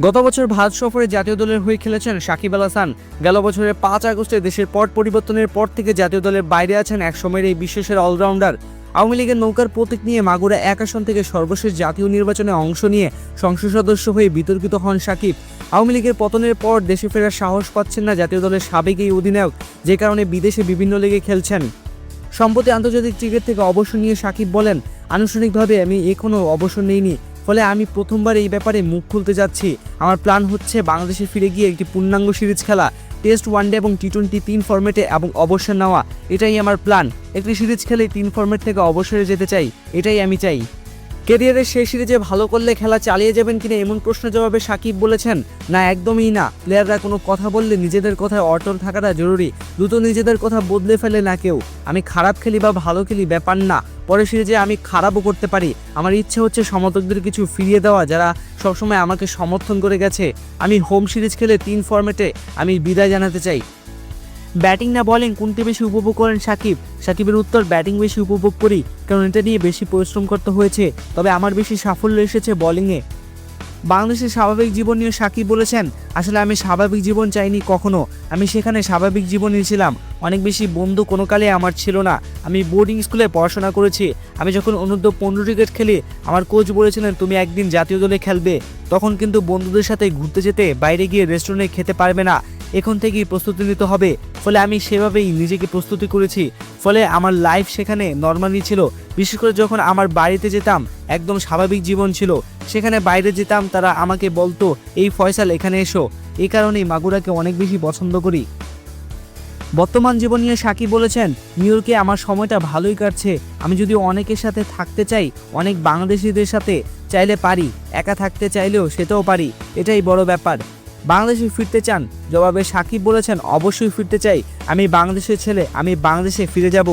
গত বছর ভারত সফরে জাতীয় দলের হয়ে খেলেছেন সাকিব আল হাসান। গেল বছরের ৫ আগস্টে দেশের পট পরিবর্তনের পর থেকে জাতীয় দলের বাইরে আছেন একসময়ের এই বিশ্বসেরা অলরাউন্ডার। আওয়ামী লীগের নৌকার প্রতীক নিয়ে মাগুরা ১ আসন থেকে সর্বশেষ জাতীয় নির্বাচনে অংশ নিয়ে সংসদ সদস্য হয়ে বিতর্কিত হন সাকিব। আওয়ামী লীগের পতনের পর দেশে ফেরার সাহস পাচ্ছেন না জাতীয় দলের সাবেক এই অধিনায়ক, যে কারণে বিদেশে বিভিন্ন লিগে খেলছেন। সম্প্রতি আন্তর্জাতিক ক্রিকেট থেকে অবসর নিয়ে সাকিব বলেন, আনুষ্ঠানিকভাবে আমি এখনও অবসর নেইনি, ফলে আমি প্রথমবার এই ব্যাপারে মুখ খুলতে যাচ্ছি। আমার প্ল্যান হচ্ছে বাংলাদেশে ফিরে গিয়ে একটি পূর্ণাঙ্গ সিরিজ খেলা, টেস্ট, ওয়ানডে এবং টি-20 3 ফরম্যাটে এবং অবসর নেওয়া। এটাই আমার প্ল্যান। একটি সিরিজ খেলে 3 ফরম্যাট থেকে অবসরে যেতে চাই, এটাই আমি চাই। ক্যারিয়ারের শেষ সিরিজে ভালো করলে খেলা চালিয়ে যাবেন কিনা এমন প্রশ্নের জবাবে সাকিব বলেছেন, না, একদমই না। প্লেয়াররা কোনো কথা বললে নিজেদের কথায় অটল থাকাটা জরুরি। দ্রুত নিজেদের কথা বদলে ফেলে না কেউ। আমি খারাপ খেলি বা ভালো খেলি ব্যাপার না, পরের সিরিজে আমি খারাপও করতে পারি। আমার ইচ্ছে হচ্ছে সমর্থকদের কিছু ফিরিয়ে দেওয়া, যারা সবসময় আমাকে সমর্থন করে গেছে। আমি হোম সিরিজ খেলে 3 ফরম্যাটে আমি বিদায় জানাতে চাই। ব্যাটিং না বোলিং কোনটি বেশি উপভোগ করেন সাকিব? সাকিবের উত্তর, ব্যাটিং বেশি উপভোগ করি, কারণ এটা নিয়ে বেশি পরিশ্রম করতে হয়েছে। তবে আমার বেশি সাফল্য এসেছে বোলিংয়ে। বাংলাদেশের স্বাভাবিক জীবন নিয়ে সাকিব বলেছেন, আসলে আমি স্বাভাবিক জীবন চাইনি কখনো। আমি সেখানে স্বাভাবিক জীবনই ছিলাম। অনেক বেশি বন্ধু কোনো কালে আমার ছিল না। আমি বোর্ডিং স্কুলে পড়াশোনা করেছি। আমি যখন অনূর্ধ্ব 15 ক্রিকেট খেলি, আমার কোচ বলেছিলেন তুমি একদিন জাতীয় দলে খেলবে। তখন কিন্তু বন্ধুদের সাথে ঘুরতে যেতে, বাইরে গিয়ে রেস্টুরেন্টে খেতে পারবে না। এখন থেকেই প্রস্তুতি নিতে হবে। ফলে আমি সেভাবেই নিজেকে প্রস্তুতি করেছি। ফলে আমার লাইফ সেখানে নর্মালি ছিল। বিশেষ করে যখন আমার বাড়িতে যেতাম, একদম স্বাভাবিক জীবন ছিল। সেখানে বাইরে যেতাম, তারা আমাকে বলতো, এই ফয়সাল এখানে এসো। এই কারণেই মাগুরাকে অনেক বেশি পছন্দ করি। বর্তমান জীবন নিয়ে সাকিব বলেছেন, নিউ ইয়র্কে আমার সময়টা ভালোই কাটছে। আমি যদি অনেকের সাথে থাকতে চাই, অনেক বাংলাদেশিদের সাথে চাইলে পারি, একা থাকতে চাইলেও সেটাও পারি। এটাই বড় ব্যাপার। বাংলাদেশে ফিরতে চান? জবাবে সাকিব বলেছেন, অবশ্যই ফিরতে চাই। আমি বাংলাদেশের ছেলে, আমি বাংলাদেশে ফিরে যাব।